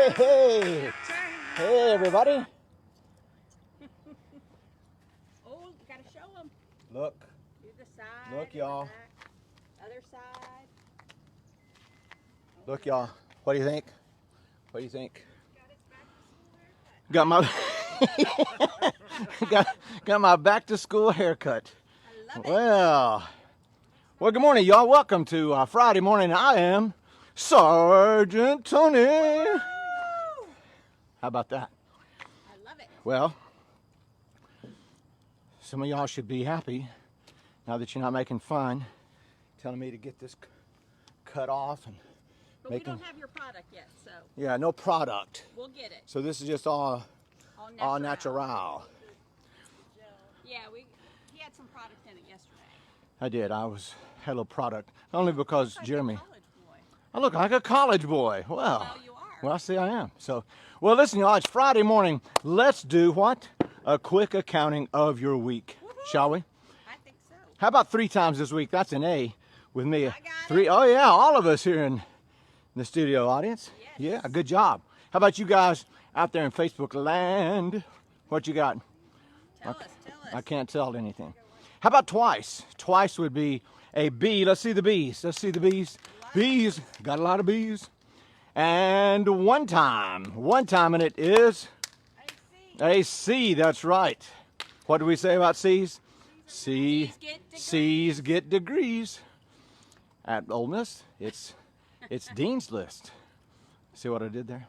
Hey, hey. Hey, everybody. Oh, you gotta show them. Look. Do the side. Look, y'all. Other side. Look, y'all. What do you think? What do you think? Got his back to school haircut. Got my back to school haircut. I love it. Well, good morning, y'all. Welcome to Friday morning. I am Sergeant Tony. Woo! How about that? I love it. Well, some of y'all should be happy now that you're not making fun, telling me to get this cut off and But we don't have your product yet, so yeah, no product. we'll get it. So this is just all All natural. Yeah, he had some product in it yesterday. I did. I had a little product only because Like Jeremy. a college boy. I look like a college boy. Well, Well, you are. well, see, I am. So, well, listen, y'all. It's Friday morning. Let's do what? A quick accounting of your week, Woohoo! shall we? I think so. How about 3 times this week? That's an A with me. I got 3. it. Oh yeah, all of us here in the studio audience. Yes. Yeah, good job. How about you guys out there in Facebook land? What you got? Tell us. I can't tell anything. How about twice? Twice would be a B. Let's see the B's. Let's see the B's. Bees. Got a lot of bees. And one time. One time, and it is a C. That's right. What do we say about C's? C's get degrees. At Ole Miss, it's Dean's List. See what I did there?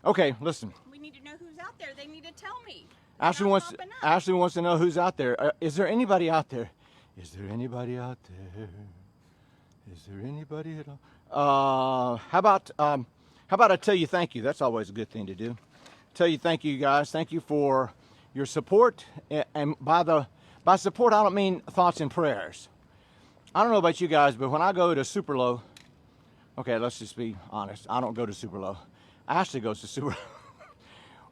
Okay, listen. We need to know who's out there. They need to tell me. Ashley wants to know who's out there. Is there anybody out there? Is there anybody out there? Is there anybody at all? How about I tell you thank you? That's always a good thing to do. Tell you thank you, guys. Thank you for your support. And by support, I don't mean thoughts and prayers. I don't know about you guys, but when I go to Superlow, okay, let's just be honest. I don't go to Superlow. Ashley goes to Superlow.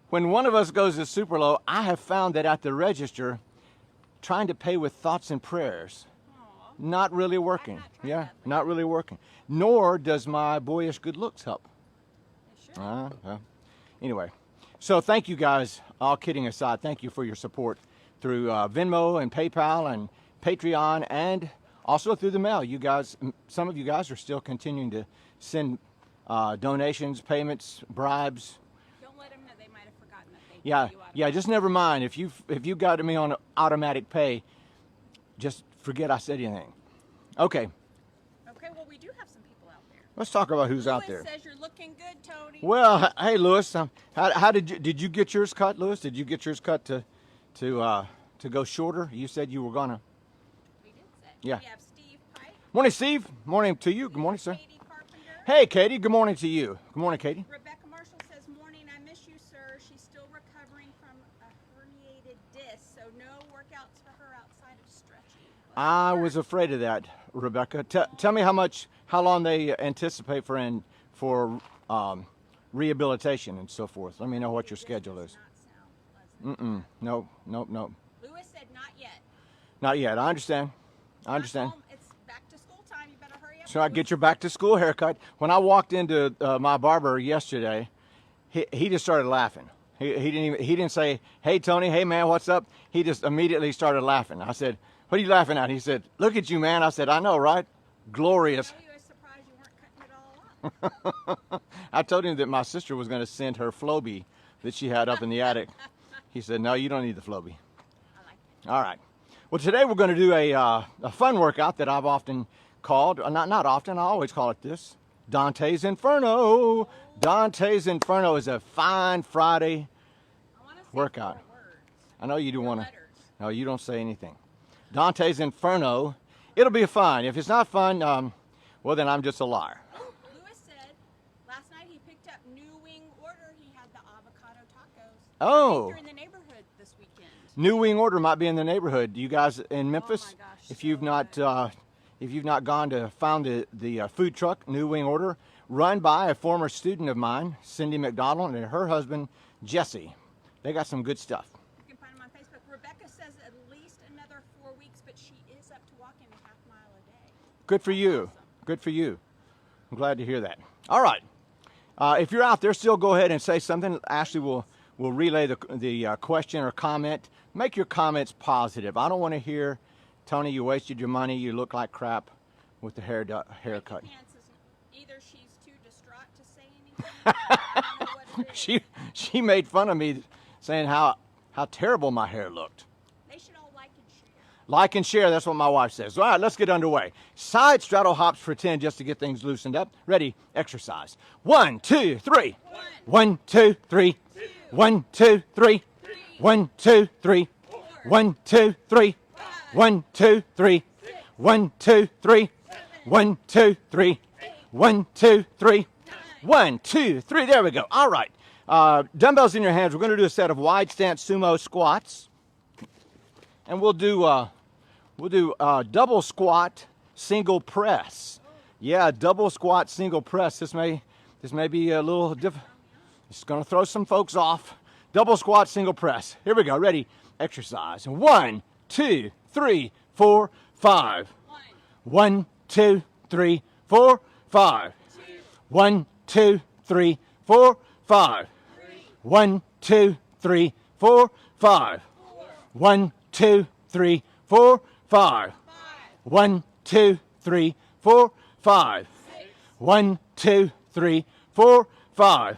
When one of us goes to Superlow, I have found that at the register, trying to pay with thoughts and prayers, not really working. Yeah, not really working. Nor does my boyish good looks help. Anyway, so thank you guys. All kidding aside, thank you for your support through Venmo and PayPal and Patreon, and also through the mail. You guys, some of you guys are still continuing to send donations, payments, bribes. Don't let them know. They might have forgotten that they Yeah, paid you out of yeah. Just never mind. If you got me on automatic pay, just forget I said anything. Okay. Okay, well, we do have some people out there. Let's talk about who's out there. Lewis says you're looking good, Tony. Well, hey, Lewis. How did you get yours cut, Lewis? Did you get yours cut to go shorter? You said you were gonna. We did say. Yeah. We have Steve Pike. Morning, Steve. Morning to you. Good morning, sir. Katie Carpenter. Hey, Katie. Good morning to you. Good morning, Katie. Rebecca Marshall says, morning, I miss you, sir. She's still recovering from a herniated disc, so no workouts for her outside of stretching. I was afraid of that, Rebecca. Tell me how long they anticipate for rehabilitation and so forth. Let me know what your schedule is. No. Lewis said not yet. Not yet. I understand. It's back to school time. You better hurry up. So I get your back to school haircut. When I walked into my barber yesterday, he just started laughing. He didn't say, "Hey Tony, hey man, what's up?" He just immediately started laughing. I said, "What are you laughing at?" He said, "Look at you, man." I said, "I know, right? Glorious." I know you was surprised you weren't cutting it all up. I told him that my sister was going to send her Flowbee that she had up in the attic. He said, "No, you don't need the Flowbee." I like it. All right. Well, today we're going to do a fun workout that I've often called, not often, I always call it this, Dante's Inferno. Dante's Inferno is a fine Friday I want to say workout. 4 words. I know you do want to. Letters. No, you don't say anything. Dante's Inferno. It'll be fun. If it's not fun, well, then I'm just a liar. Lewis said last night he picked up New Wing Order. He had the avocado tacos. Oh. They're in the neighborhood this weekend. New Wing Order might be in the neighborhood. You guys in Memphis? Oh my gosh, if so you've not gone to found the food truck New Wing Order, run by a former student of mine, Cindy McDonald, and her husband Jesse. They got some good stuff. You can find them on Facebook. Rebecca says at least another 4 weeks, but she is up to walking a half mile a day. Good for you. Awesome. Good for you. I'm glad to hear that. All right. If you're out there, still go ahead and say something. Ashley will relay the question or comment. Make your comments positive. I don't want to hear, Tony, you wasted your money, you look like crap with the haircut. Either she's too distraught to say anything, I don't know what it is. She made fun of me saying how terrible my hair looked. They should all like and share. Like and share, that's what my wife says. All right, let's get underway. Side straddle hops for 10 just to get things loosened up. Ready, exercise. 1, 2, 3. 1, 2, 3. 1, 2, 3. 1, 2, 3. 1, 2, 3. 1, 2, 3. 1, 2, 3. 1, 2, 3. 1, 2, 3. 1, 2, 3. There we go. All right. Dumbbells in your hands. We're going to do a set of wide stance sumo squats, and we'll do double squat, single press. Yeah, double squat, single press. This may be a little difficult. It's going to throw some folks off. Double squat, single press. Here we go. Ready? Exercise. 1, 2, 3, 4, 5. 1, 2, 3, 4, 5. 1, 2, 3, 4, 5. 1, 2, 3, 4, 5. 1, 2, 3, 4, 5. 1, 2, 3, 4, 5. 1, 2, 3, 4, 5.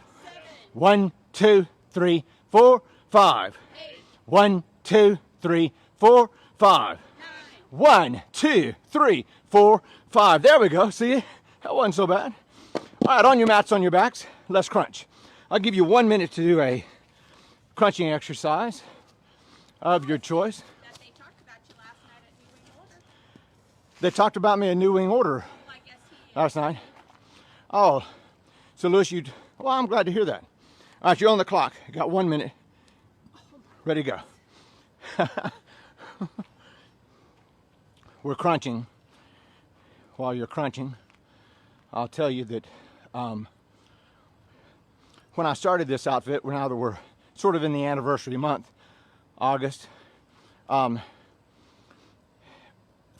1, 2, 3, 4, 5. 1, 2, 3, 4, 5. 1, 2, 3, 4, 5. There we go. See, that wasn't so bad. All right, on your mats, on your backs, let's crunch. I'll give you 1 minute to do a crunching exercise of your choice. That they talked about you last night at New Wing Order. They talked about me at New Wing Order Well, I guess last night. Oh, so Louis, well, I'm glad to hear that. All right, you're on the clock. You got 1 minute. Ready to go. We're crunching. While you're crunching, I'll tell you that when I started this outfit, now that we're sort of in the anniversary month, August,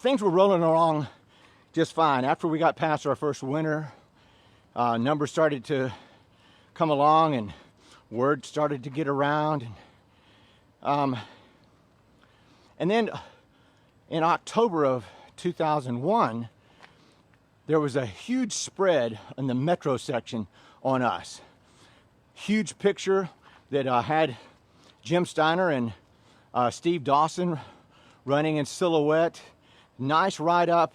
things were rolling along just fine. After we got past our first winter, numbers started to come along and word started to get around. And then in October of 2001, there was a huge spread in the metro section on us. Huge picture that had Jim Steiner and Steve Dawson running in silhouette. Nice write-up.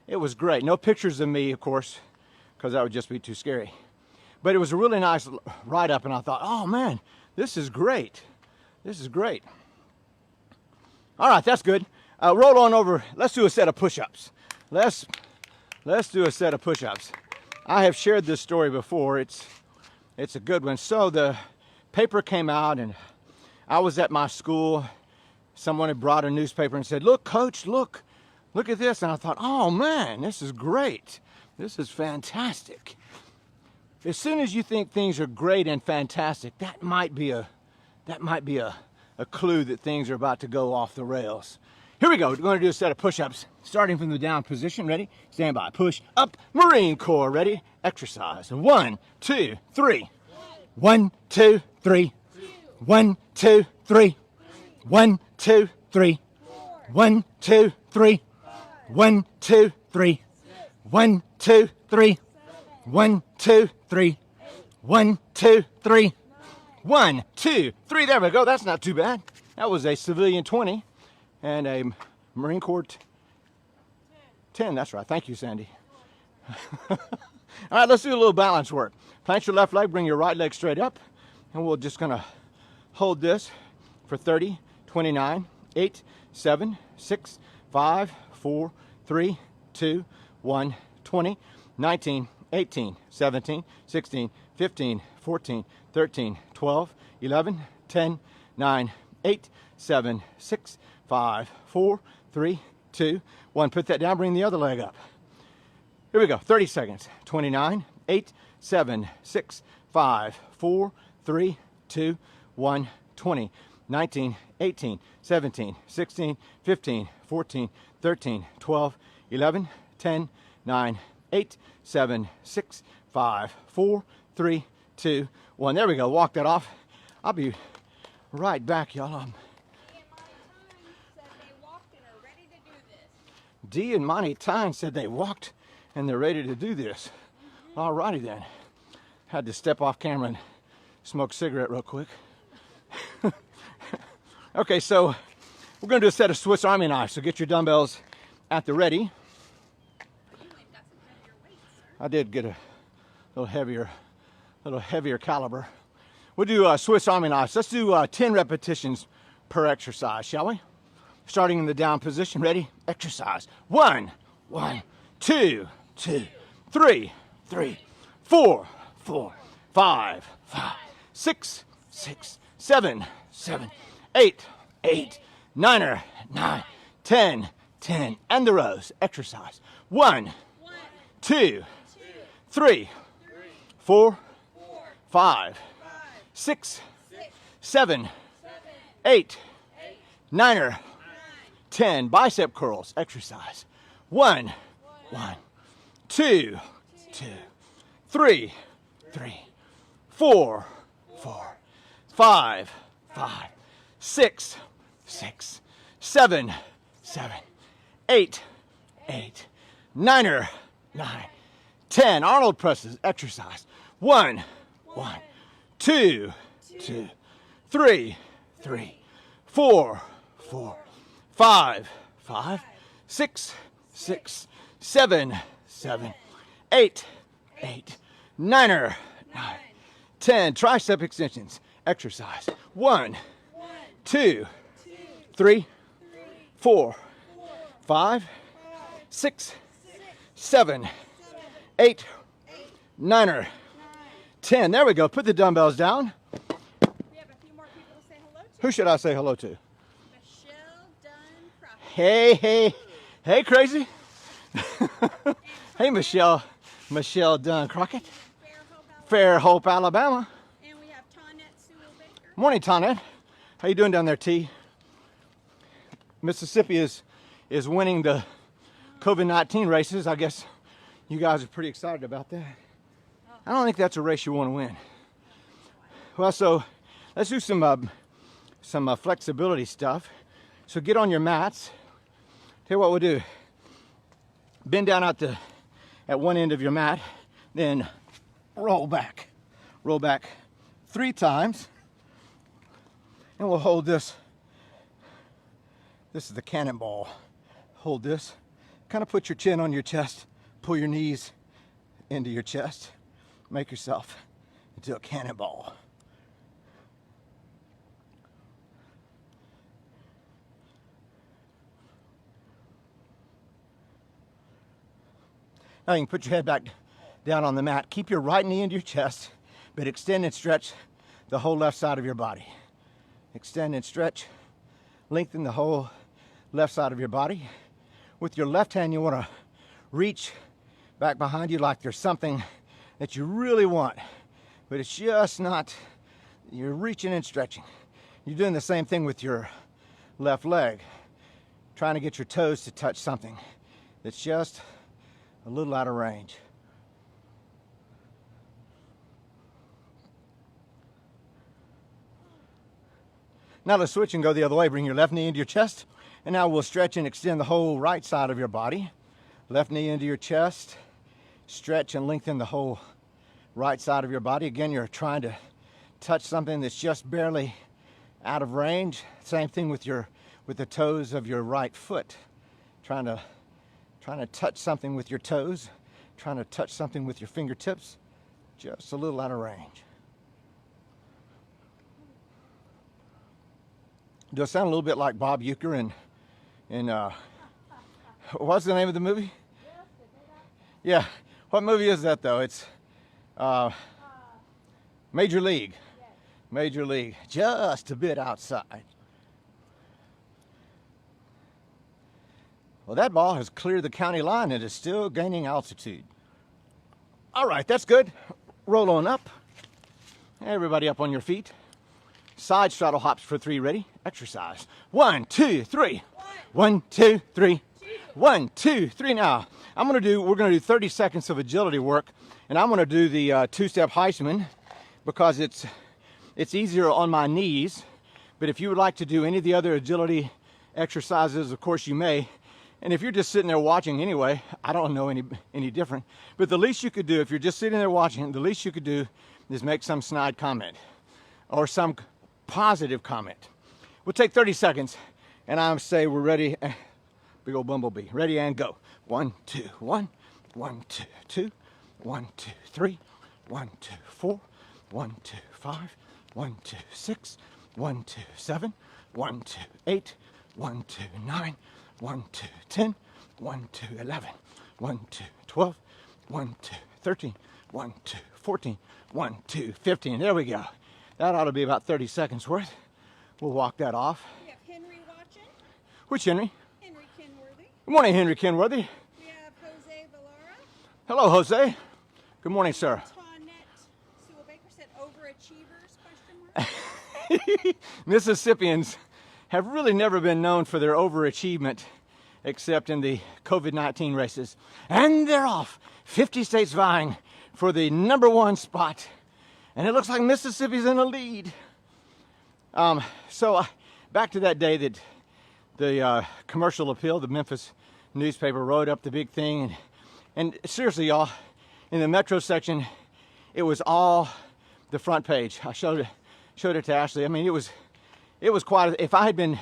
It was great. No pictures of me, of course, because that would just be too scary. But it was a really nice write-up, and I thought, oh man, this is great. This is great. All right, that's good. Roll on over. Let's do a set of push-ups. Let's do a set of push-ups. I have shared this story before. It's a good one. So the paper came out, and I was at my school. Someone had brought a newspaper and said, "Look, Coach, look at this." And I thought, "Oh man, this is great. This is fantastic." As soon as you think things are great and fantastic, that might be a clue that things are about to go off the rails. Here we go. We're going to do a set of push-ups, starting from the down position. Ready? Stand by. Push up. Marine Corps. Ready? Exercise. 1, 2, 3. 1, 2, 3. 1, 2, 3. 1, 2, 3. 1, 2, 3. 1, 2, 3. 1, 2, 3. 1, 2, 3. 1, 2, 3. 1, 2, 3. There we go. That's not too bad. That was a civilian 20 and a Marine Corps 10. That's right. Thank you, Sandy. All right, let's do a little balance work. Plant your left leg, bring your right leg straight up, and we're just going to hold this for 30, 29, 8, 7, 6, 5, 4, 3, 2, 1, 20, 19, 18, 17, 16, 15, 14, 13, 12, 11, 10, 9, 8, 7, 6, 5, 4, 3, 2, 1. Put that down, bring the other leg up. Here we go, 30 seconds. 29, 8, 7, 6, 5, 4, 3, 2, 1, 20, 19, 18, 17, 16, 15, 14, 13, 12, 11, 10, 9, 8, 7, 6, 5, 4, 3, 2, 1. There we go. Walk that off. I'll be right back, y'all. D and Monty Tyne said they walked and they're ready to do this. D and Monty Tyne said they walked and they're ready to do this. Alrighty then. Had to step off camera and smoke a cigarette real quick. Okay, so we're going to do a set of Swiss Army knives. So get your dumbbells at the ready. You went got some heavier weights, sir. I did get a little heavier caliber. We'll do Swiss Army knives. Let's do 10 repetitions per exercise, shall we? Starting in the down position. Ready? Exercise. 1, 2, 3, 4, 5, 6, 7, 8, 9, 10, and the rows. Exercise. 1, 2, 3, 4, 5, 6, 7, 8, 9, 10. Bicep curls. Exercise. 1, 2, 3, 4, 5, 6, 7, 8, 9, 10. Arnold presses. Exercise. 1, 2, 3, 4, 5, 6, 7, 8, 9, 10. Tricep extensions. Exercise. 1, 2, 3, 4, 5, 6, 7, 8, 9, 10. There we go. Put the dumbbells down. We have a few more people to say hello to. Who should I say hello to? Michelle Dunn Crockett. Hey, crazy. Hey, Michelle Dunn Crockett. Fair Hope, Fair Hope, Alabama. And we have Tonette Sewell Baker. Morning, Tonette. How you doing down there, T? Mississippi is winning the COVID-19 races. I guess you guys are pretty excited about that. I don't think that's a race you want to win. Well, so let's do some flexibility stuff. So get on your mats. Tell you what we'll do. Bend down at one end of your mat, then roll back. Roll back 3 times. And we'll hold this. This is the cannonball. Hold this. Kind of put your chin on your chest. Pull your knees into your chest. Make yourself into a cannonball. Now you can put your head back down on the mat. Keep your right knee into your chest, but extend and stretch the whole left side of your body. Extend and stretch. Lengthen the whole left side of your body. With your left hand, you want to reach back behind you like there's something that you really want, but it's just not. You're reaching and stretching. You're doing the same thing with your left leg, trying to get your toes to touch something that's just a little out of range. Now let's switch and go the other way. Bring your left knee into your chest, and now we'll stretch and extend the whole right side of your body. Left knee into your chest, stretch and lengthen the whole right side of your body. Again, you're trying to touch something that's just barely out of range. Same thing with the toes of your right foot. Trying to touch something with your toes, trying to touch something with your fingertips, just a little out of range. Does it sound a little bit like Bob Uecker in what's the name of the movie? Yeah, what movie is that though? It's Major League. Major League, just a bit outside. Well, that ball has cleared the county line and is still gaining altitude. All right, that's good. Roll on up. Everybody up on your feet. Side straddle hops for 3. Ready? Exercise. 1, 2, 3. 1, 2, 3. 1, 2, 3. Now, we're gonna do 30 seconds of agility work, and I'm gonna do the two-step Heisman because it's easier on my knees. But if you would like to do any of the other agility exercises, of course you may. And if you're just sitting there watching anyway, I don't know any different. But the least you could do, if you're just sitting there watching, the least you could do is make some snide comment or some positive comment. We'll take 30 seconds, and I'll say we're ready. Big old bumblebee. Ready and go. 1, 2, 1. 1, 2, 2. 1, 2, 3. 1, 2, 4. 1, 2, 5. 1, 2, 6. 1, 2, 7. 1, 2, 8. 1, 2, 9. 1, 2, 10, 1, 2, 11, 1, 2, 12, 1, 2, 13, 1, 2, 14, 1, 2, 15. There we go. That ought to be about 30 seconds worth. We'll walk that off. We have Henry watching. Which Henry? Henry Kenworthy. Good morning, Henry Kenworthy. We have Jose Valera. Hello, Jose. Good morning, sir. Tonette Sewell Baker said overachievers, ? Mississippians have really never been known for their overachievement except in the COVID-19 races. And they're off. 50 states vying for the #1 spot. And it looks like Mississippi's in the lead. So back to that day that the commercial appeal, the Memphis newspaper wrote up the big thing. And seriously, y'all, in the metro section, it was all the front page. I showed it to Ashley. I mean, it was quite, if I had been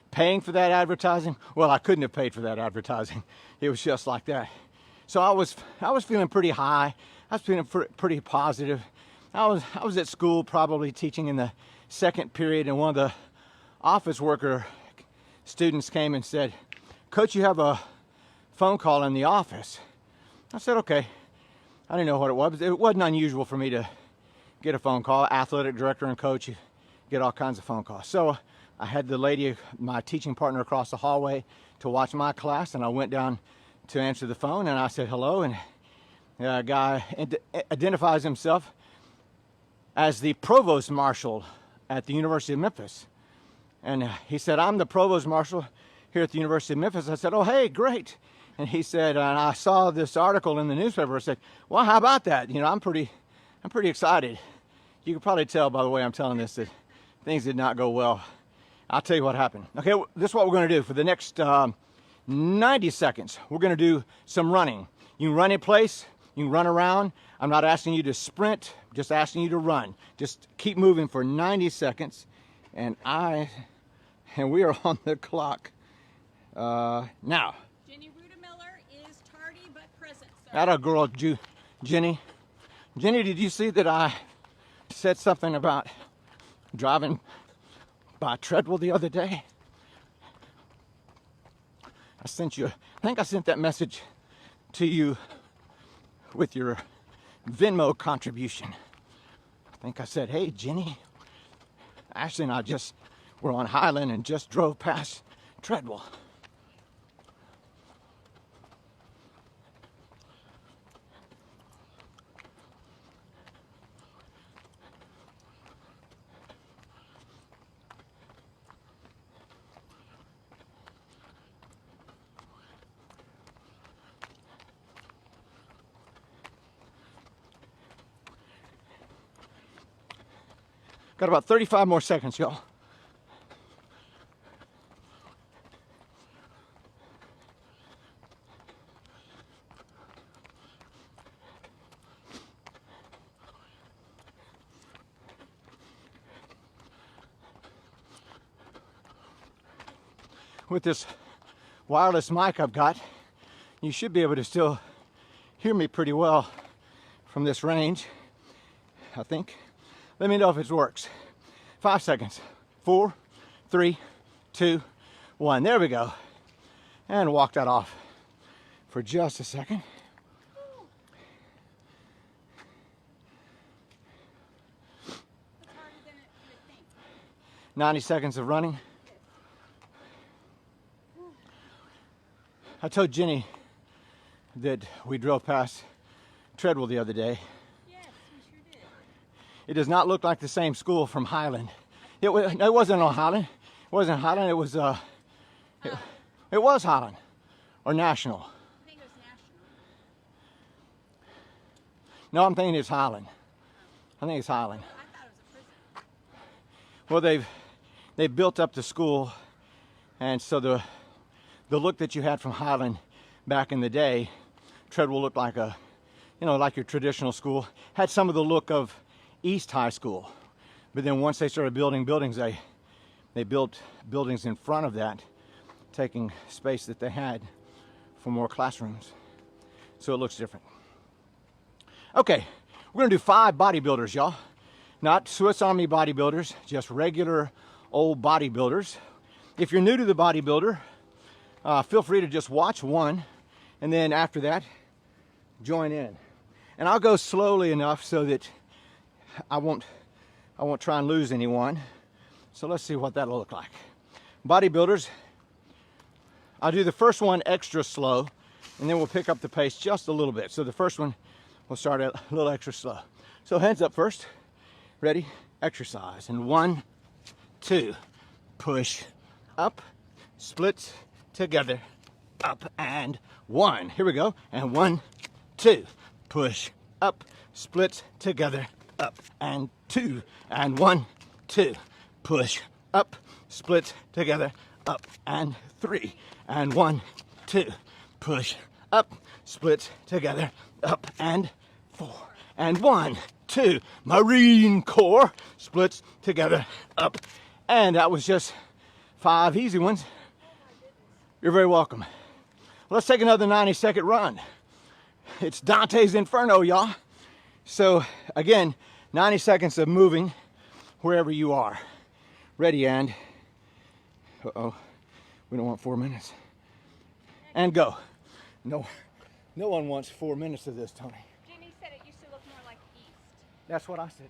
paying for that advertising, well, I couldn't have paid for that advertising. It was just like that. So I was feeling pretty high. I was feeling pretty positive. I was at school probably teaching in the second period, and one of the office worker students came and said, "Coach, you have a phone call in the office." I said, "Okay." I didn't know what it was. It wasn't unusual for me to get a phone call. Athletic director and coach, you get all kinds of phone calls. So I had the lady, my teaching partner, across the hallway to watch my class, and I went down to answer the phone, and I said hello, and the guy identifies himself as the provost marshal at the University of Memphis. And he said, "I'm the provost marshal here at the University of Memphis." I said, "Oh, hey, great." And he said, and I saw this article in the newspaper. I said, "Well, how about that? You know, I'm pretty excited." You can probably tell by the way I'm telling this that things did not go well. I'll tell you what happened. Okay, this is what we're going to do for the next 90 seconds. We're going to do some running. You can run in place. You can run around. I'm not asking you to sprint, just asking you to run. Just keep moving for 90 seconds. And we are on the clock now. Jenny Rudemiller is tardy but present, sir. Atta girl, Jenny. Jenny, did you see that I said something about driving by treadmill the other day? I think I sent that message to you with your Venmo contribution. I think I said, "Hey, Jenny, Ashley and I just were on Highland and just drove past Treadwell." Got about 35 more seconds, y'all. With this wireless mic I've got, you should be able to still hear me pretty well from this range, I think. Let me know if it works. 5 seconds. 4, 3, 2, 1. There we go. And walk that off for just a second. It's harder than you would think. 90 seconds of running. I told Jenny that we drove past Treadwell the other day. Yes, we sure did. It does not look like the same school from Highland. It wasn't on Highland. It wasn't Highland. It was Highland or National. I think it was national. No, I'm thinking it's Highland. I think it's Highland. I thought it was a prison. Well, they've built up the school, and so the look that you had from Highland back in the day, Treadwell looked like a, you know, like your traditional school. Had some of the look of East High School, but then once they started building buildings, they built buildings in front of that, taking space that they had for more classrooms. So it looks different. Okay, we're gonna do 5 bodybuilders, y'all. Not Swiss Army bodybuilders, just regular old bodybuilders. If you're new to the bodybuilder, feel free to just watch one, and then after that, join in. And I'll go slowly enough so that I won't try and lose anyone. So let's see what that'll look like. Bodybuilders, I'll do the first one extra slow, and then we'll pick up the pace just a little bit. So the first one, we'll start a little extra slow. So hands up first. Ready? Exercise. And 1, 2, push, up, splits together, up, and 1. Here we go. And 1, 2, push, up, splits together, up, and 2. And 1, 2, push, up, splits together, up, and 3. And 1, 2, push, up, splits together, up, and 4. And 1, 2, Marine Corps, splits together, up. And that was just 5 easy ones. You're very welcome. Let's take another 90-second run. It's Dante's Inferno, y'all. So again, 90 seconds of moving wherever you are. Ready, and uh-oh, we don't want 4 minutes. And go. No one wants 4 minutes of this, Tony. Jimmy said it used to look more like east. That's what I said.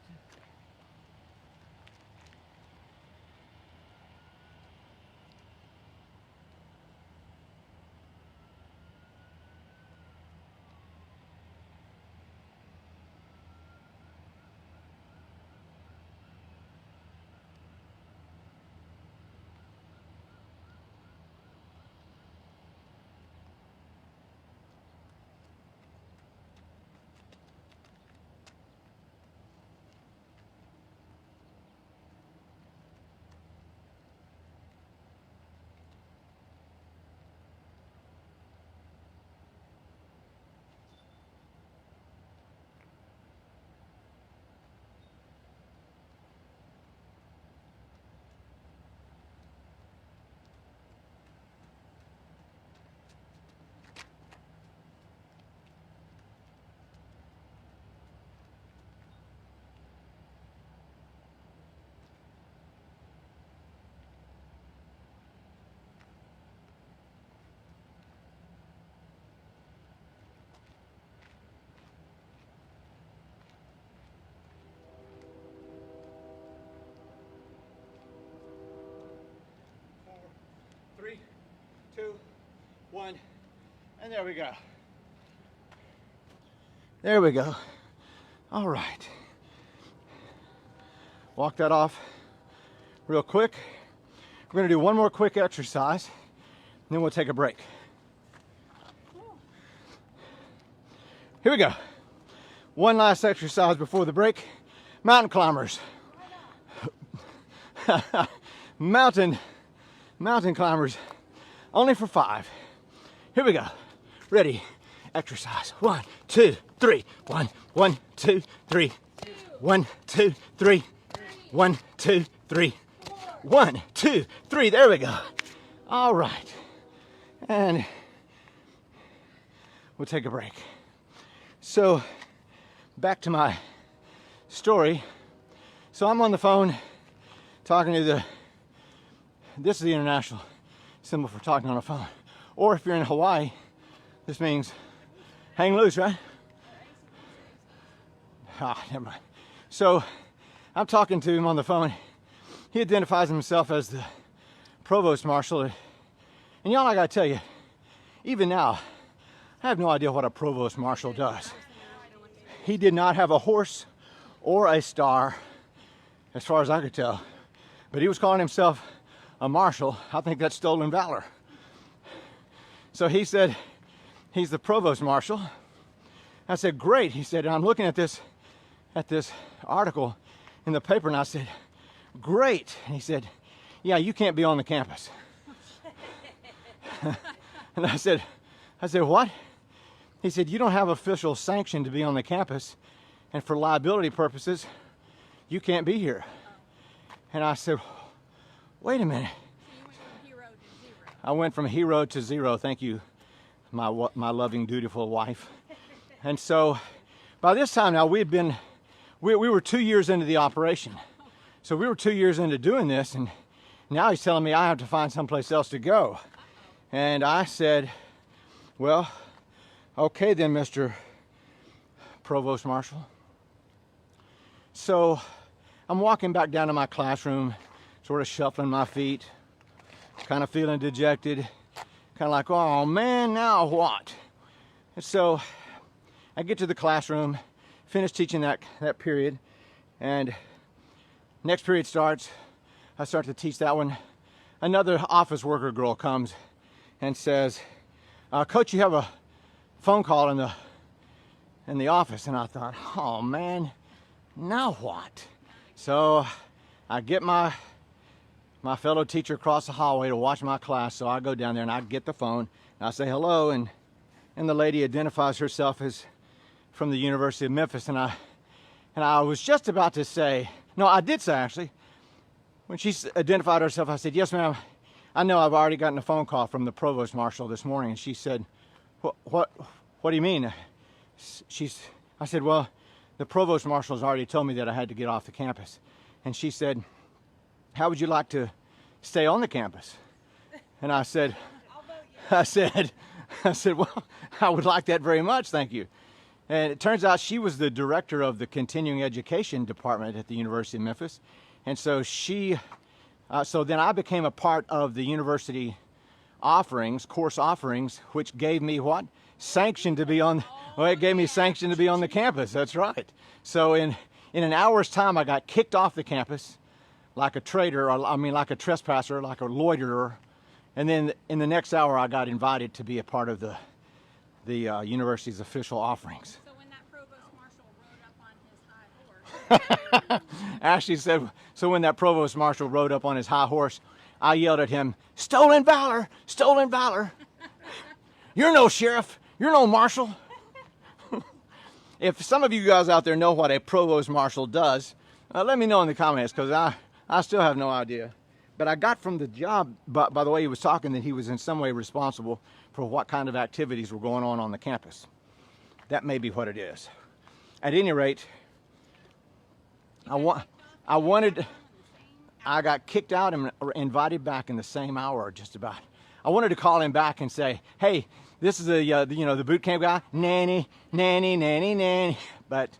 Three, 2, 1, and there we go. There we go. All right. Walk that off real quick. We're gonna do one more quick exercise, and then we'll take a break. Here we go. One last exercise before the break. Mountain climbers. Mountain climbers, only for 5. Here we go. Ready, exercise. 1, 2, 3. 1, 1, 2, 3. 1, 2, 3. 1, 2, 3. 1, 2, 3. There we go. All right. And we'll take a break. So back to my story. So I'm on the phone talking to this is the international symbol for talking on a phone. Or if you're in Hawaii, this means hang loose, right? Never mind. So I'm talking to him on the phone. He identifies himself as the provost marshal. And y'all, I gotta tell you, even now, I have no idea what a provost marshal does. He did not have a horse or a star, as far as I could tell. But he was calling himself a marshal. I think that's stolen valor. So he said he's the provost marshal. I said, great. He said, I'm looking at this article in the paper, and I said, great. And he said, yeah, you can't be on the campus. And I said, what? He said, you don't have official sanction to be on the campus, and for liability purposes, you can't be here. And I said, wait a minute. So you went from hero to zero. I went from hero to zero. Thank you, my loving, dutiful wife. And so by this time now, we were 2 years into the operation. So we were 2 years into doing this, and now he's telling me I have to find someplace else to go. And I said, well, okay then, Mr. Provost Marshal. So I'm walking back down to my classroom, sort of shuffling my feet, kind of feeling dejected, kind of like, oh man, now what? And so I get to the classroom, finish teaching that period, and next period starts. I start to teach that one. Another office worker girl comes and says, Coach, you have a phone call in the office. And I thought, oh man, now what? So I get my fellow teacher across the hallway to watch my class. So I go down there and I get the phone and I say hello, and the lady identifies herself as from the University of Memphis. And I was just about to say, no, I did say actually, when she identified herself, I said, yes ma'am, I know I've already gotten a phone call from the Provost Marshal this morning. And she said, what do you mean? I said, well, the Provost Marshal's already told me that I had to get off the campus. And she said, how would you like to stay on the campus? And I said, I said, well, I would like that very much, thank you. And it turns out she was the director of the continuing education department at the University of Memphis. And so so then I became a part of the university offerings, course offerings, which gave me what? Sanction to be on, well, it gave me sanction to be on the campus, that's right. So in an hour's time, I got kicked off the campus like a traitor, like a trespasser, like a loiterer. And then in the next hour, I got invited to be a part of the university's official offerings. So when that Provost Marshal rode up on his high horse. Ashley said, so when that Provost Marshal rode up on his high horse, I yelled at him, stolen valor, stolen valor. You're no sheriff, you're no marshal. If some of you guys out there know what a Provost Marshal does, let me know in the comments, because I still have no idea. But I got from the job, by the way he was talking, that he was in some way responsible for what kind of activities were going on the campus. That may be what it is. At any rate, I got kicked out and invited back in the same hour, just about. I wanted to call him back and say, hey, this is the boot camp guy, nanny, nanny, nanny, nanny. But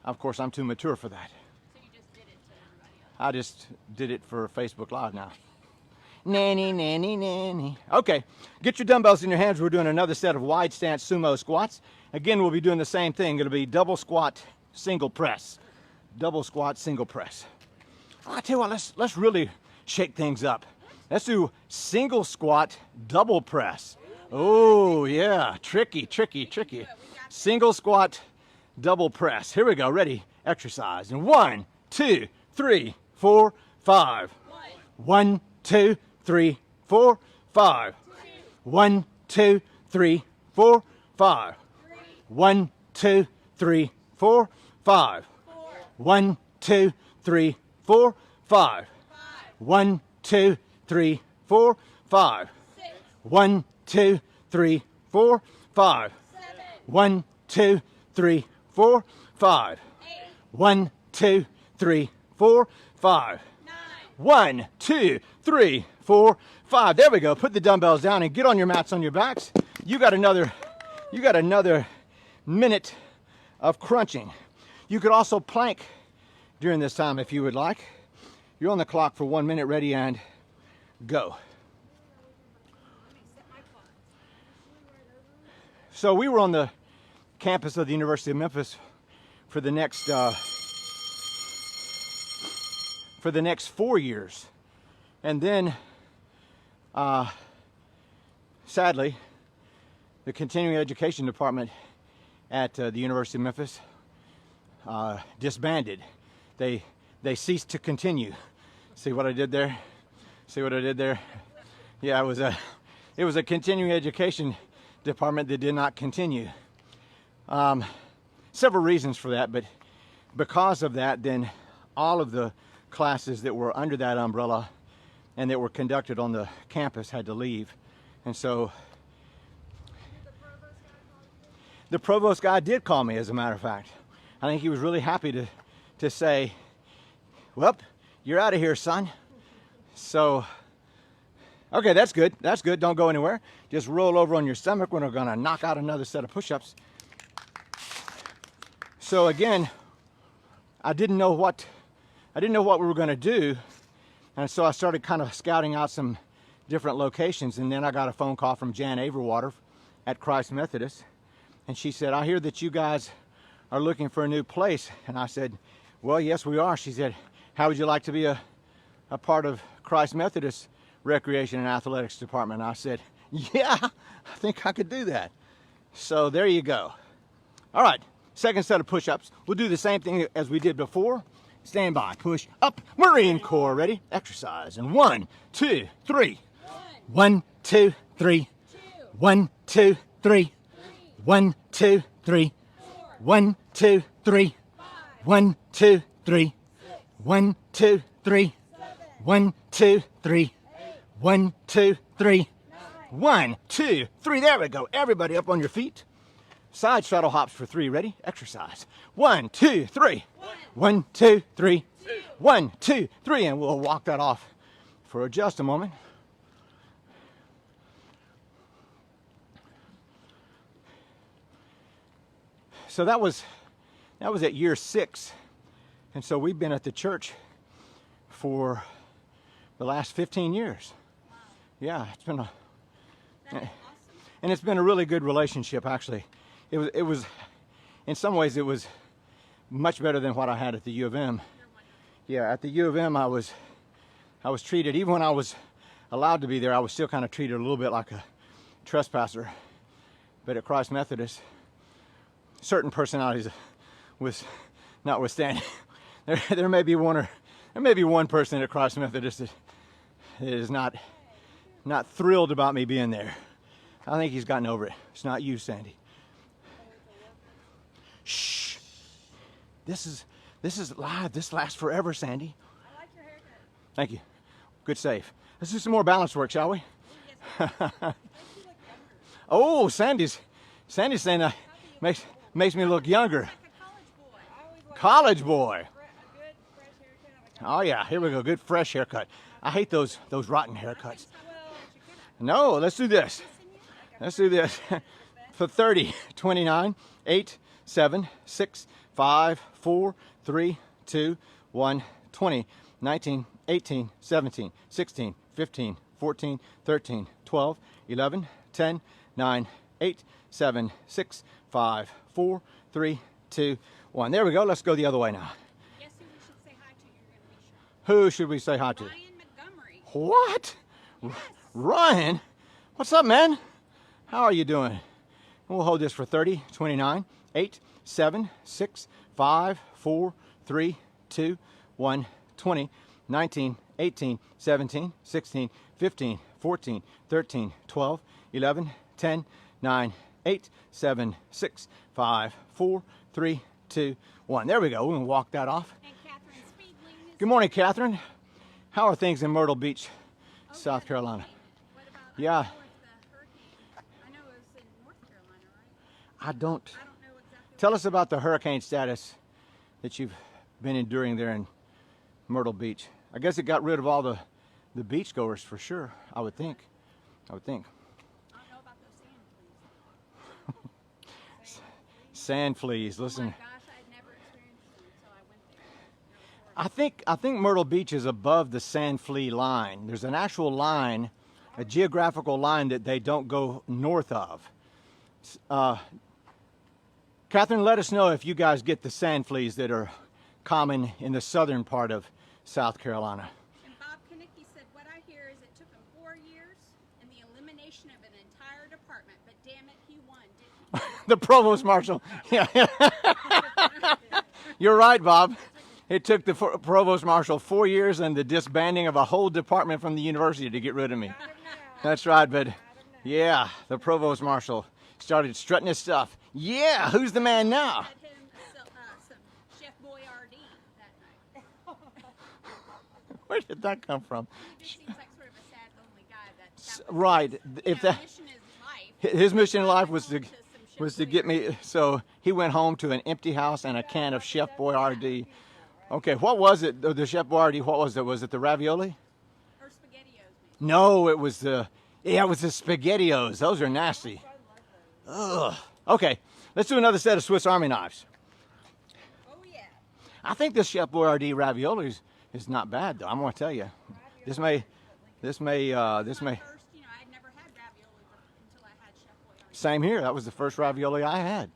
of course, I'm too mature for that. So you just did it to everybody else. I just did it for Facebook Live now. Nanny, nanny, nanny. Okay, get your dumbbells in your hands. We're doing another set of wide stance sumo squats. Again, we'll be doing the same thing. It'll be double squat, single press. Double squat, single press. Oh, I tell you what, let's really shake things up. Let's do single squat, double press. Oh yeah, tricky, tricky, tricky. Single squat, double press. Here we go, ready, exercise. And 1, 2, 3, 4, 5. 1, 2, 3, 4, 5. 1, 2, 3, 4, 5. 1, 2, 3, 4, 5. 1, 2, 3, 4, 5. 1, 2, 3, 4, 5. 1, 2, 3, 4, 5. 1, 2, 3, 4, 5. 1, 2, 3, 4, 5. 1, 2, 3, 4, 5. There we go. Put the dumbbells down and get on your mats on your backs. You got another minute of crunching. You could also plank during this time if you would like. You're on the clock for 1 minute, ready and go. So we were on the campus of the University of Memphis for the next 4 years. And then, sadly, the continuing education department at the University of Memphis disbanded. They ceased to continue. See what I did there? See what I did there? Yeah, it was a continuing education department that did not continue. Several reasons for that, but because of that, then all of the classes that were under that umbrella and that were conducted on the campus had to leave. And so the provost guy did call me, as a matter of fact. I think he was really happy to say, well, you're out of here, son. So, okay, that's good. That's good. Don't go anywhere. Just roll over on your stomach. We're going to knock out another set of push-ups. So again, I didn't know what we were going to do. And so I started kind of scouting out some different locations. And then I got a phone call from Jan Averwater at Christ Methodist. And she said, I hear that you guys are looking for a new place. And I said, well, yes, we are. She said, how would you like to be a part of Christ Methodist Recreation and Athletics Department? And I said, yeah, I think I could do that. So there you go. All right, second set of push-ups. We'll do the same thing as we did before. Stand by, push up, Marine Corps, ready? Exercise, and 1, 2, 3. 1, 2, 3. 1, 2, 3. 1, 2, 3. 1, 2, 3. 1, 2, 3. 1, 2, 3. 1, 2, 3. 1, 2, 3. 1, 2, 3. There we go. Everybody up on your feet. Side straddle hops for 3. Ready? Exercise. 1, 2, 3. 1, 2, 3. 1, 2, 3. And we'll walk that off for just a moment. So that was at year 6. And so we've been at the church for the last 15 years. Wow. Yeah, it's been Awesome. and it's been a really good relationship, actually. It was in some ways it was much better than what I had at the U of M. Yeah, at the U of M I was treated, even when I was allowed to be there, I was still kind of treated a little bit like a trespasser. But at Christ Methodist, certain personalities was notwithstanding, there may be one person at Christ Methodist that is not thrilled about me being there. I think he's gotten over it. It's not you, Sandy. Shh. This is live. This lasts forever, Sandy. I like your haircut. Thank you. Good save. Let's do some more balance work, shall we? Oh, Sandy's saying that makes me look younger. Like a College boy. a good fresh haircut. Oh yeah, here we go. Good fresh haircut. I hate those rotten haircuts. Well, No, let's do this. Let's do this. For 30, 29, 8, 7, 6, 5, 4, 3, 2, 1, 20, 19, 18, 17, 16, 15, 14, 13, 12, 11, 10, 9, 8, 7, 6, 5, 4, 3, 2, 1. There we go. Let's go the other way now. Guess who we should say hi to? You're going to be shocked. Who should we say hi to? Ryan Montgomery. What? Yes. Ryan? What's up, man? How are you doing? We'll hold this for 30, 29, 8, 7, 6, 5, 4, 3, 2, 1, 20, 19, 18, 17, 16, 15, 14, 13, 12, 11, 10, 9, 8, 7, 6, 5, 4, 3, 2, 1. There we go. We're going to walk that off. And Catherine Speedling is Good morning, Catherine. How are things in Myrtle Beach, South good. Carolina? What about Yeah. I don't know if the hurricane, I know it was in North Carolina, right? I don't. I don't know exactly. Tell us about the hurricane status that you've been enduring there in Myrtle Beach. I guess it got rid of all the beachgoers for sure, I would think. I don't know about those Sand sand fleas. fleas, Oh listen. my gosh, I'd never experienced them until I went there. They're horrible. I think Myrtle Beach is above the sand flea line. There's an actual line, a geographical line that they don't go north of. Catherine, let us know if you guys get the sand fleas that are common in the southern part of South Carolina. And Bob Kanicki said, what I hear is it took him 4 years and the elimination of an entire department, but damn it, he won, didn't he? The provost marshal. Yeah. You're right, Bob. It took the provost marshal 4 years and the disbanding of a whole department from the university to get rid of me. That's right, but yeah, the provost marshal started strutting his stuff. Yeah, who's the man now? Had him some Chef Boyardee that night. Where did that come from? He just seems like sort of a sad, lonely guy. That Right. If that mission is life. his mission in life was Home to some Chef was to get me, so he went home to an empty house and a can of Chef Boyardee. Okay, what was it? The Chef Boyardee, what was it? Was it the ravioli? Or SpaghettiOs, maybe. No, it was the SpaghettiOs. Those are nasty. Ugh. Okay, let's do another set of Swiss Army knives. Oh yeah. I think this Chef Boyardee ravioli is not bad though. I'm gonna tell you, this may. First, I'd never had ravioli until I had Chef Boyardee. Same here. That was the first ravioli I had.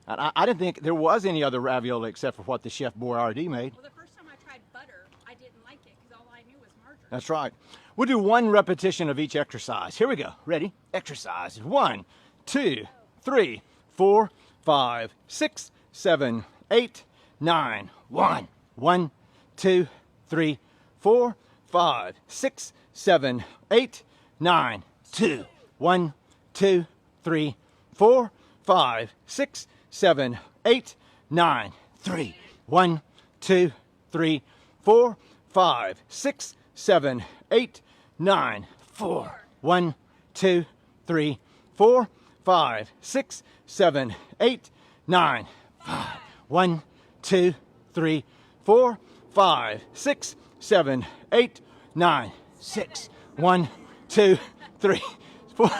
And I didn't think there was any other ravioli except for what the Chef Boyardee made. Well, the first time I tried butter, I didn't like it because all I knew was margarine. That's right. We'll do one repetition of each exercise. Here we go. Ready? Exercise. 1, 2, 3, 4, 5, 6, 7, 8, 9. 1, 1, 2, 3, 4, 5, 6, 7, 8, 9. 2, 1, 2, 3, 4, 5, 6, 7, 8, 9. 3, 1, 2, 3, 4, 5, 6, 7, 8, 9. 4, 1, 2, 3, 4, 5, 6, 7, 8, 9. 5, 1, 2, 3, 4, 5, 6, 7, 8, 9. 6, 1, 2, 3, 4.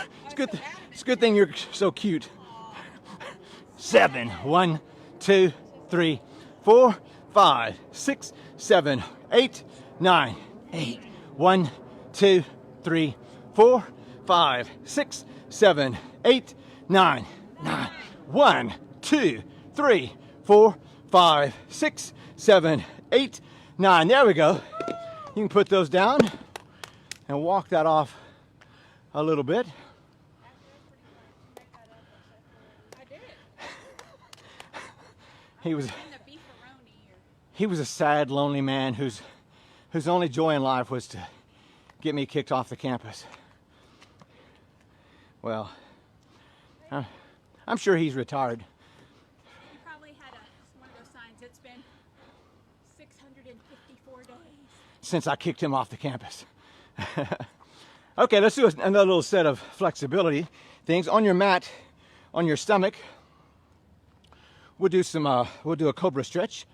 It's a good thing you're so cute. 7, 1, 2, 3, 4, 5, 6, 7, 8, 9. 8, 1, 2, 3, 4, 5, 6, 7, 8, 9. 9, 1, 2, 3, 4, 5, 6, 7, 8, 9. There we go. You can put those down and walk that off a little bit. I did. He was In the beefaroni or he was a sad, lonely man whose only joy in life was to get me kicked off the campus. Well, I'm sure he's retired. he probably had one of those signs. It's been 654 days. Since I kicked him off the campus. Okay, let's do another little set of flexibility things. On your mat, on your stomach, we'll do a cobra stretch.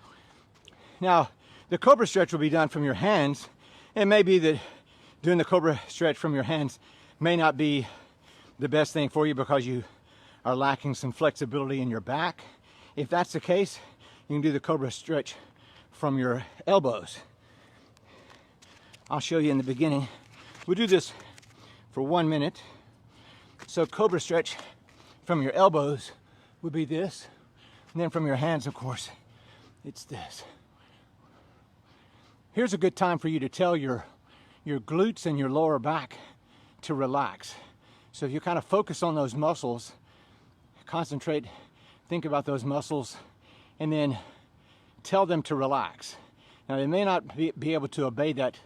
Now, the cobra stretch will be done from your hands. It may be that doing the cobra stretch from your hands may not be the best thing for you because you are lacking some flexibility in your back. If that's the case, you can do the cobra stretch from your elbows. I'll show you in the beginning. We'll do this for 1 minute. So cobra stretch from your elbows would be this. And then from your hands, of course, it's this. Here's a good time for you to tell your glutes and your lower back to relax. So if you kind of focus on those muscles, concentrate, think about those muscles, and then tell them to relax. Now they may not be able to obey that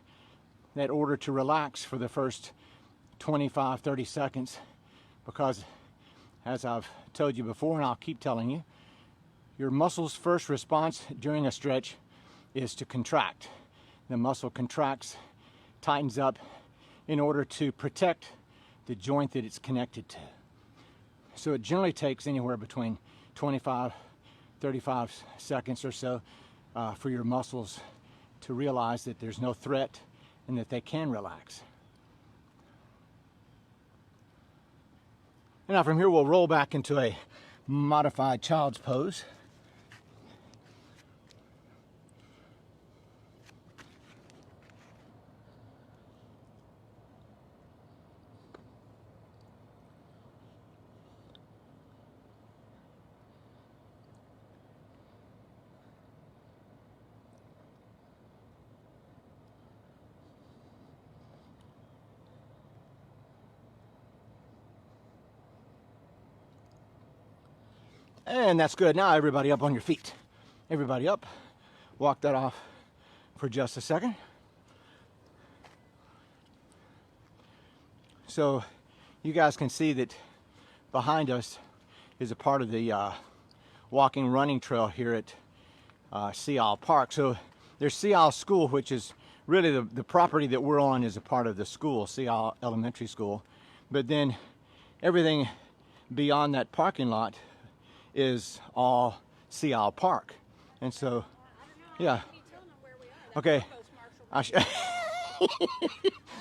order to relax for the first 25, 30 seconds because, as I've told you before and I'll keep telling you, your muscle's first response during a stretch is to contract. The muscle contracts, tightens up in order to protect the joint that it's connected to. So it generally takes anywhere between 25, 35 seconds or so for your muscles to realize that there's no threat and that they can relax. And now from here we'll roll back into a modified child's pose. And that's good. Now everybody up on your feet. Everybody up. Walk that off for just a second. So you guys can see that behind us is a part of the walking running trail here at Sea Isle Park. So there's Sea Isle School, which is really the property that we're on is a part of the school, Sea Isle Elementary School. But then everything beyond that parking lot is all Sea Isle Park. And so, yeah. Okay.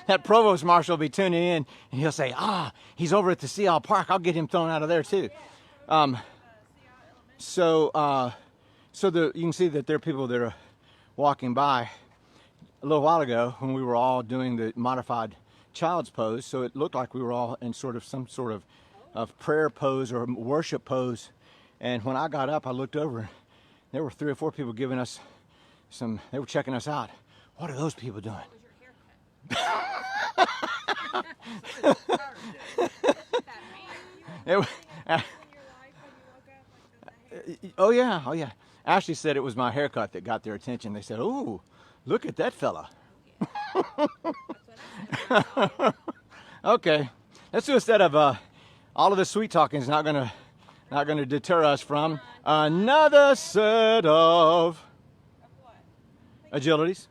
That provost marshal will be tuning in and he'll say, he's over at the Sea Isle Park. I'll get him thrown out of there too. So you can see that there are people that are walking by a little while ago when we were all doing the modified child's pose. So it looked like we were all in some sort of prayer pose or worship pose. And when I got up, I looked over. There were 3 or 4 people giving us they were checking us out. What are those people doing? Oh yeah. Ashley said it was my haircut that got their attention. They said, "Ooh, look at that fella." Okay, let's do a set of all of the sweet talking is not gonna deter us from another set of agilities.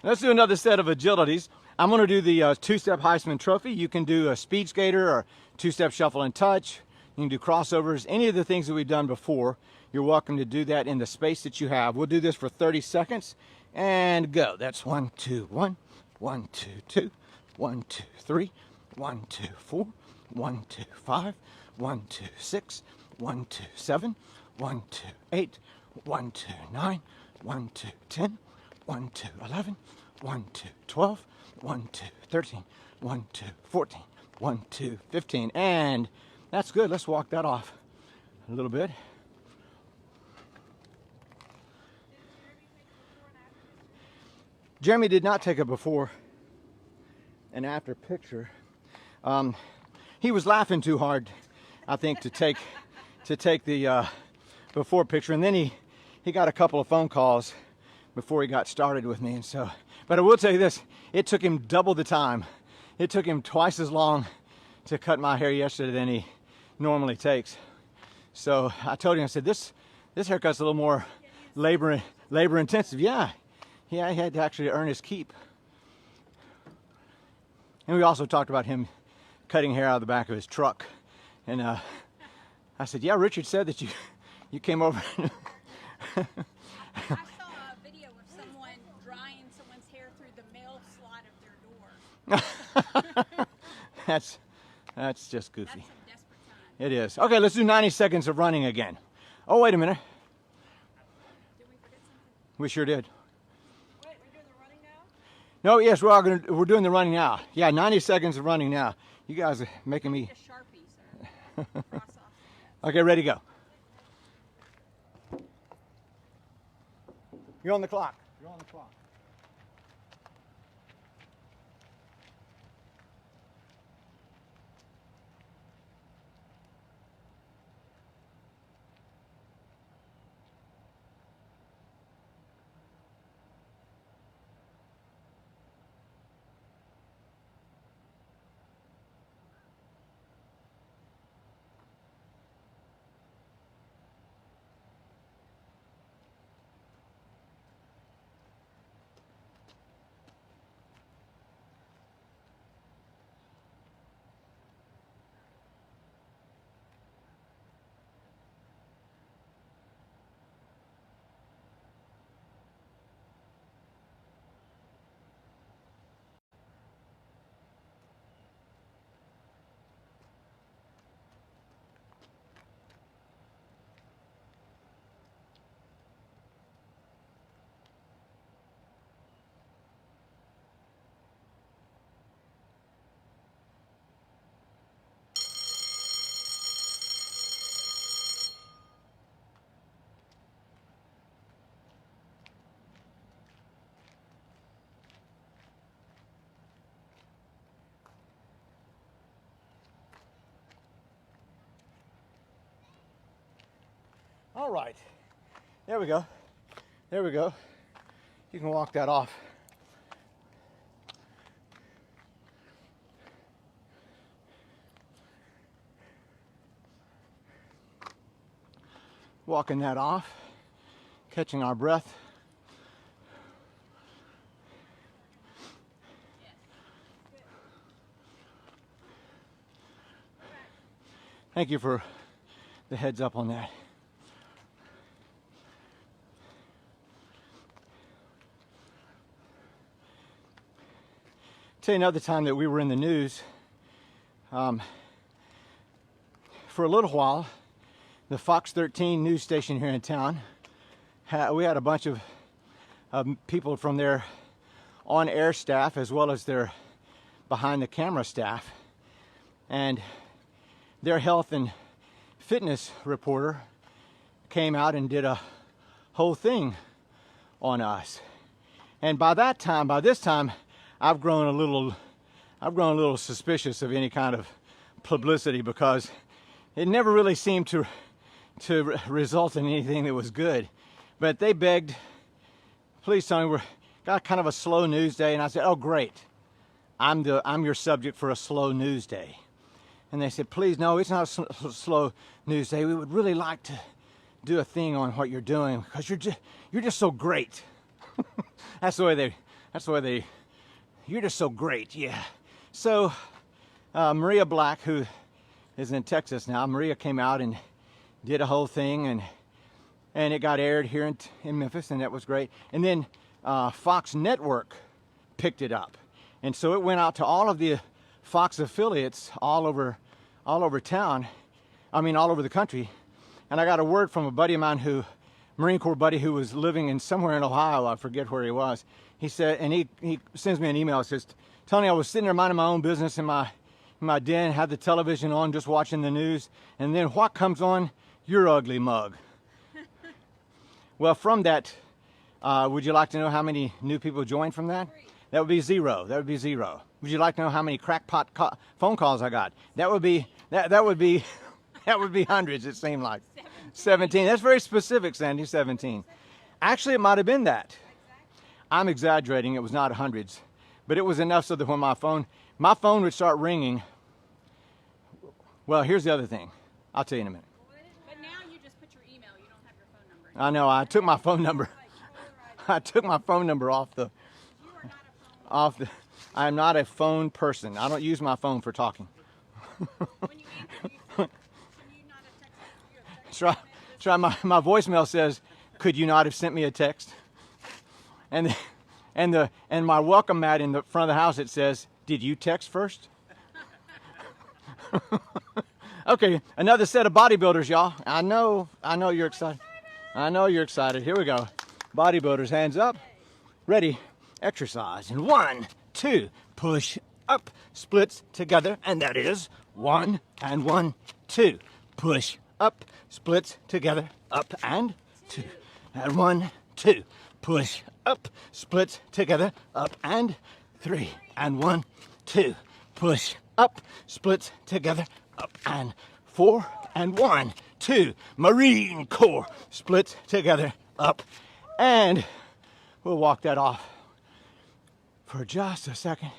Let's do another set of agilities. I'm going to do the 2-step Heisman Trophy. You can do a speed skater or 2-step shuffle and touch. You can do crossovers, any of the things that we've done before. You're welcome to do that in the space that you have. We'll do this for 30 seconds and go. That's 1, 2, 1, 1, 2, 2, 1, 2, 3, 1, 2, 4, 1, 2, 5, 1, 2, 6, 1, 2, 7, 1, 2, 8, 1, 2, 9, 1, 2, 10, 1, 2, 11, 1, 2, 12, 1, 2, 13, 1, 2, 14, 1, 2, 15. And that's good. Let's walk that off a little bit. Jeremy did not take a before and after picture. He was laughing too hard, I think, to take the before picture, and then he got a couple of phone calls before he got started with me. And so, but I will tell you this, it took him double the time. It took him twice as long to cut my hair yesterday than he normally takes. So I told him, I said, this haircut's a little more labor intensive. Yeah, he had to actually earn his keep. And we also talked about him cutting hair out of the back of his truck. And I said, yeah, Richard said that you came over. I saw a video of someone drying someone's hair through the mail slot of their door. That's just goofy. That's some desperate time. It is. Okay, let's do 90 seconds of running again. Oh, wait a minute. Did we forget something? We sure did. Wait, we're doing the running now? No, yes, we're doing the running now. Yeah, 90 seconds of running now. You guys are making me. A Sharpie, sir. Cross off. Okay, ready, go. You're on the clock. You're on the clock. All right. There we go. There we go. You can walk that off. Walking that off, catching our breath. Thank you for the heads up on that. Tell you another time that we were in the news. For a little while, the Fox 13 news station here in town, we had a bunch of people from their on-air staff as well as their behind-the-camera staff, and their health and fitness reporter came out and did a whole thing on us. And by this time, I've grown a little suspicious of any kind of publicity, because it never really seemed to result in anything that was good. But they begged, please Tony, we've got kind of a slow news day. And I said, oh great, I'm your subject for a slow news day. And they said, please, no, it's not a slow news day. We would really like to do a thing on what you're doing, because you're just so great. That's the way they, you're just so great, yeah. So Maria Black, who is in Texas now, Maria came out and did a whole thing, and it got aired here in Memphis, and that was great. And then Fox Network picked it up, and so it went out to all of the Fox affiliates all over town. I mean, all over the country. And I got a word from a buddy of mine, Marine Corps buddy, who was living in somewhere in Ohio. I forget where he was. He said, and he sends me an email. It says, Tony, I was sitting there minding my own business in my den, had the television on, just watching the news, and then what comes on? Your ugly mug. Well, from that, would you like to know how many new people joined from that? That would be zero. That would be zero. Would you like to know how many crackpot phone calls I got? That would be that would be hundreds. It seemed like 17. That's very specific, Sandy. 17. Actually, it might have been that. I'm exaggerating. It was not hundreds, but it was enough so that when my phone would start ringing. Well, here's the other thing. I'll tell you in a minute. But now you just put your email. You don't have your phone number. I know. I took my phone number. I took my phone number off the. You are not a phone. Off the. I'm not a phone person. I don't use my phone for talking. When you answer, can you not have texted? You have Try. My voicemail says, "Could you not have sent me a text?" And my welcome mat in the front of the house, it says, "Did you text first?" Okay, another set of bodybuilders, y'all. I know you're excited. I know you're excited. Here we go. Bodybuilders, hands up. Ready, exercise. And 1, 2, push up, splits together, and that is 1 and 1, 2. Push up, splits together, up and 2. And 1, 2. Push up, splits together, up and 3. And 1, 2. Push up, splits together, up and 4. And 1, 2. Marine Corps, splits together, up, and we'll walk that off for just a second.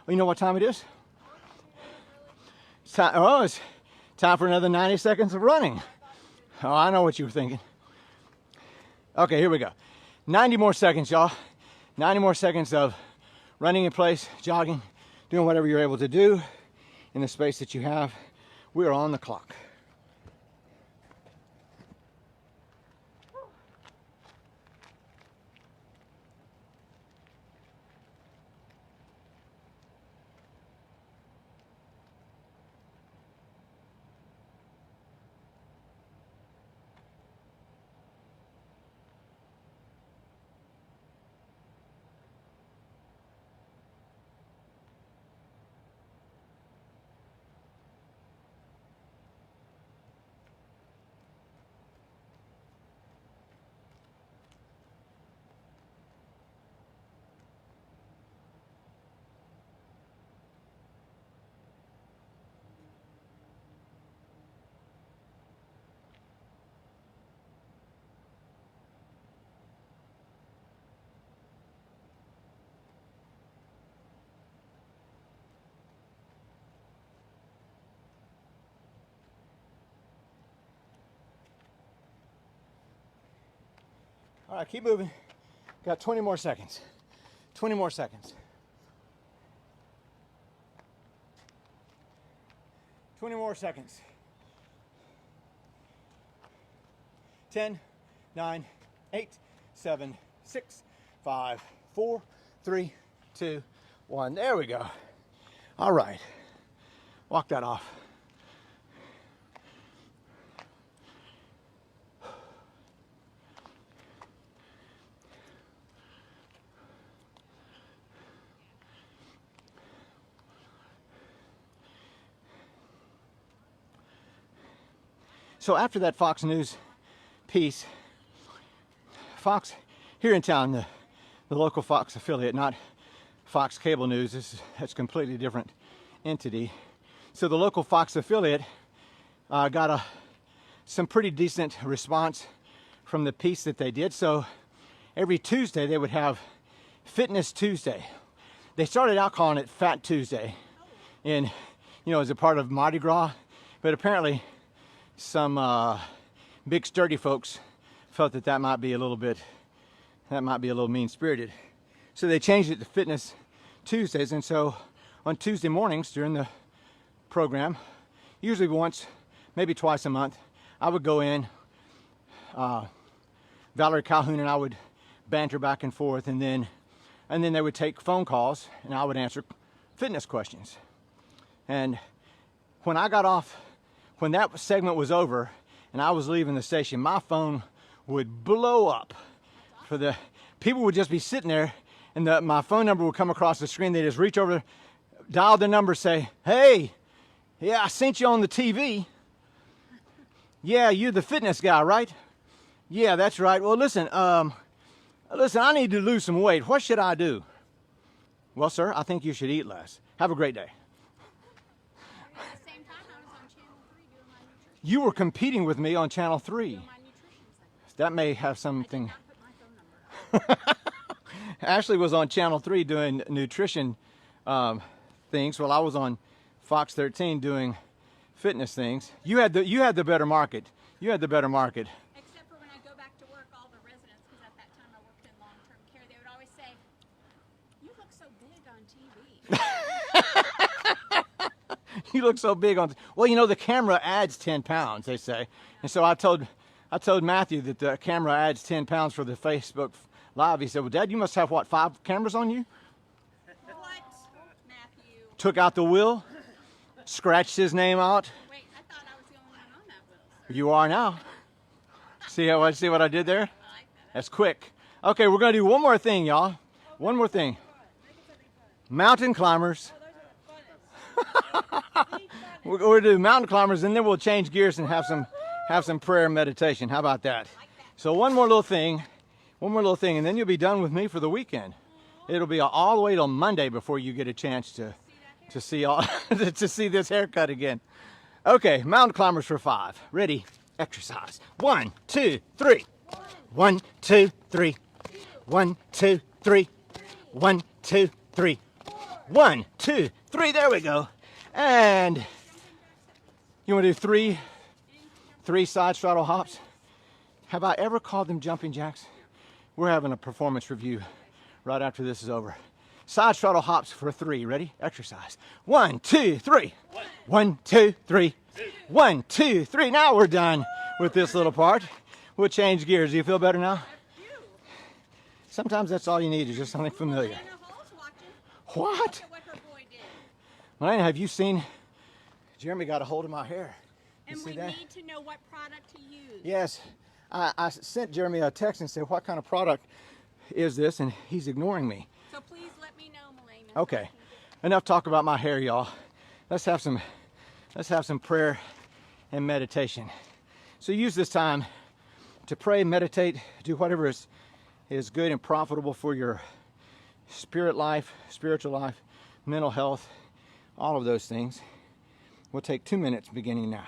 Well, you know what time it is? It's time for another 90 seconds of running. Oh, I know what you were thinking. Okay, here we go. 90 more seconds, y'all. 90 more seconds of running in place, jogging, doing whatever you're able to do in the space that you have. We are on the clock. All right, keep moving. Got 20 more seconds. 20 more seconds. 20 more seconds. 10, 9, 8, 7, 6, 5, 4, 3, 2, 1. There we go. All right. Walk that off. So after that Fox News piece, Fox here in town, the local Fox affiliate, not Fox Cable News, that's a completely different entity. So the local Fox affiliate got some pretty decent response from the piece that they did. So every Tuesday they would have Fitness Tuesday. They started out calling it Fat Tuesday, as a part of Mardi Gras, but apparently some big sturdy folks felt that might be a little mean-spirited. So they changed it to Fitness Tuesdays, and so on Tuesday mornings during the program, usually once, maybe twice a month, I would go in, Valerie Calhoun and I would banter back and forth, and then they would take phone calls and I would answer fitness questions. And when that segment was over and I was leaving the station, my phone would blow up. For the people would just be sitting there, and my phone number would come across the screen. They just reach over, dial the number, say, "Hey, yeah, I sent you on the TV. Yeah, you're the fitness guy, right? Yeah, that's right. Well, listen, I need to lose some weight. What should I do?" "Well, sir, I think you should eat less. Have a great day." At the same time, I was on Channel 3 doing my nutrition. You were competing with me on Channel 3. Doing my nutrition segment. That may have I did something. not put my phone number up. Ashley was on Channel 3 doing nutrition things, while I was on Fox 13 doing fitness things. You had the better market. You had the better market. Except for when I go back to work, all the residents, because at that time I worked in long-term care, they would always say, "You look so big on TV." You look so big on. Well, the camera adds 10 pounds, they say. And so I told Matthew that the camera adds 10 pounds for the Facebook Live. He said, "Well, Dad, you must have, 5 cameras on you?" What, Matthew? Took out the wheel, scratched his name out. Wait, I thought I was the only one on that wheel, sir. You are now. See what I did there? I like that. That's quick. Okay, we're going to do one more thing, y'all. One more thing. Mountain climbers. We're going to do mountain climbers, and then we'll change gears and have some prayer and meditation. How about that? So one more little thing, and then you'll be done with me for the weekend. It'll be all the way till Monday before you get a chance to see to see this haircut again. Okay, mountain climbers for 5. Ready? Exercise. 1, 2, 3. 1, 2, 3. 1, 2, 3. 1, 2, 3. 1, 2, 3. There we go. And you want to do 3 side straddle hops? Have I ever called them jumping jacks? We're having a performance review right after this is over. Side straddle hops for 3. Ready? Exercise. 1, 2, 3. 1, 2, 3. 1, 2, 3. Now we're done with this little part. We'll change gears. Do you feel better now? Sometimes that's all you need, is just something familiar. Anna Hall's watching. What? Look at what her boy did. Melania, have you seen? Jeremy got a hold of my hair. You And see we that? need to know what product to use. Yes. I sent Jeremy a text and said, "What kind of product is this?" And he's ignoring me. So please let me know, Melania. Okay. Enough talk about my hair, y'all. Let's have some prayer and meditation. So use this time to pray, meditate, do whatever is good and profitable for your spirit life, spiritual life, mental health, all of those things. We'll take 2 minutes beginning now.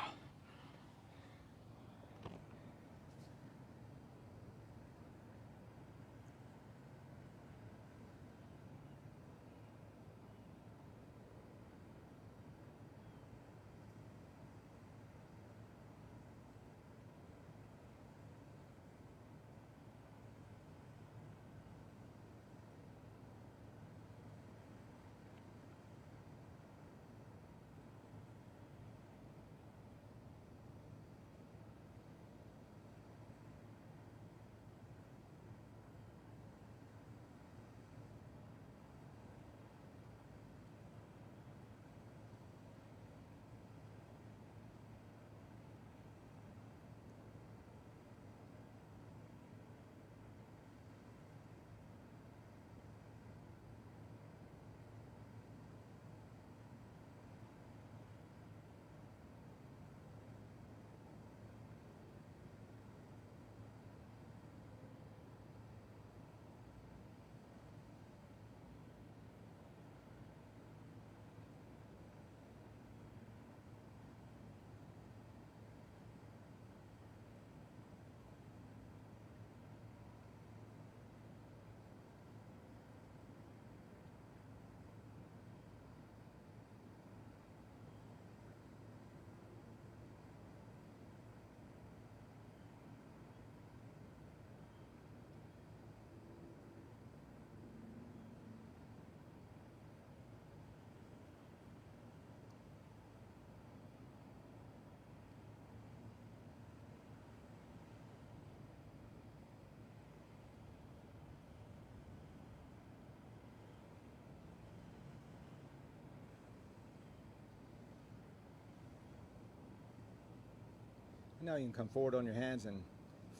Now you can come forward on your hands and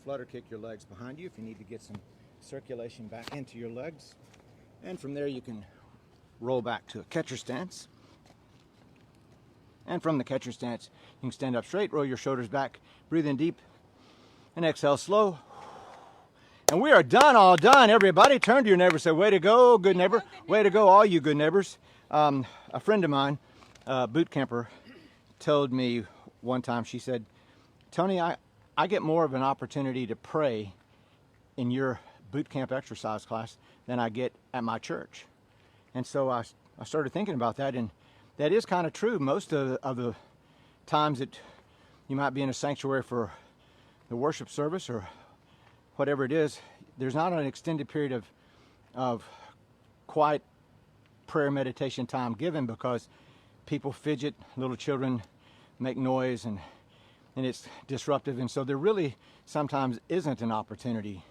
flutter kick your legs behind you if you need to get some circulation back into your legs. And from there you can roll back to a catcher stance. And from the catcher stance, you can stand up straight, roll your shoulders back, breathe in deep, and exhale slow. And we are done, all done. Everybody, turn to your neighbor, say, way to go, good neighbor. Way to go, all you good neighbors. A friend of mine, boot camper, told me one time, she said, Tony, I get more of an opportunity to pray in your boot camp exercise class than I get at my church. And so I started thinking about that, and that is kind of true. Most of the times that you might be in a sanctuary for the worship service or whatever it is, there's not an extended period of quiet prayer meditation time given because people fidget, little children make noise, and it's disruptive. And so there really sometimes isn't an opportunity,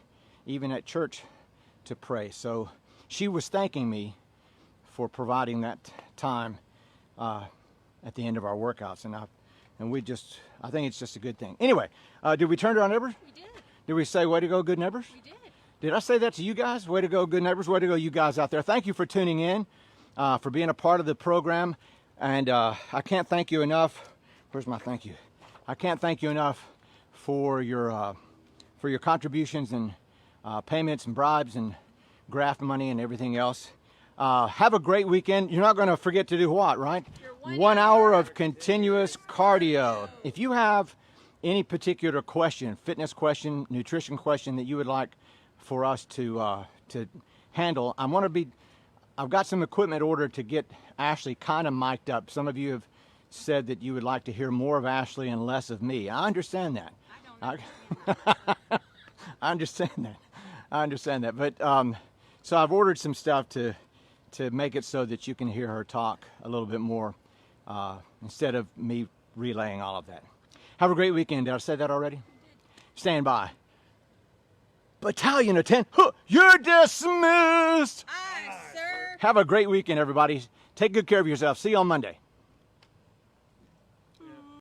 even at church, to pray. So she was thanking me for providing that time at the end of our workouts, and I think it's just a good thing. Anyway, did we turn to our neighbors? We did. Did we say way to go, good neighbors? We did. Did I say that to you guys? Way to go, good neighbors. Way to go, you guys out there. Thank you for tuning in, for being a part of the program, and I can't thank you enough. Where's my thank you? I can't thank you enough for your contributions and payments and bribes and graft money and everything else. Have a great weekend. You're not going to forget to do what, right? 1 hour of continuous cardio. If you have any particular question, fitness question, nutrition question that you would like for us to handle, I've got some equipment ordered to get Ashley kind of mic'd up. Some of you have said that you would like to hear more of Ashley and less of me. I understand that. I don't know. I understand that. But so I've ordered some stuff to make it so that you can hear her talk a little bit more instead of me relaying all of that. Have a great weekend. Did I say that already? Stand by. Battalion of 10. You're dismissed. Aye, sir. Have a great weekend, everybody. Take good care of yourself. See you on Monday.